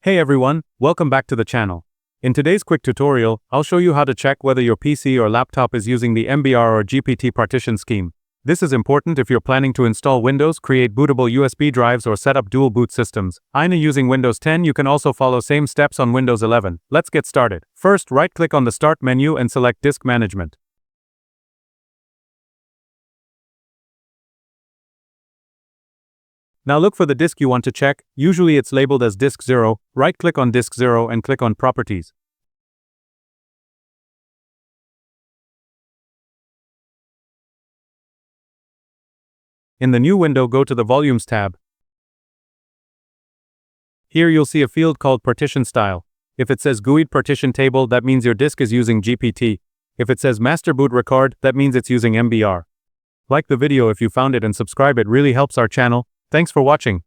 Hey everyone, welcome back to the channel. In today's quick tutorial, I'll show you how to check whether your PC or laptop is using the MBR or GPT partition scheme. This is important if you're planning to install Windows, create bootable USB drives or set up dual boot systems. I'm using Windows 10, you can also follow same steps on Windows 11. Let's get started. First, right-click on the Start menu and select Disk Management. Now look for the disk you want to check, usually it's labeled as Disk 0, right-click on Disk 0 and click on Properties. In the new window, go to the Volumes tab. Here you'll see a field called Partition Style. If it says GUID Partition Table, that means your disk is using GPT. If it says Master Boot Record, that means it's using MBR. Like the video if you found it and subscribe, it really helps our channel. Thanks for watching.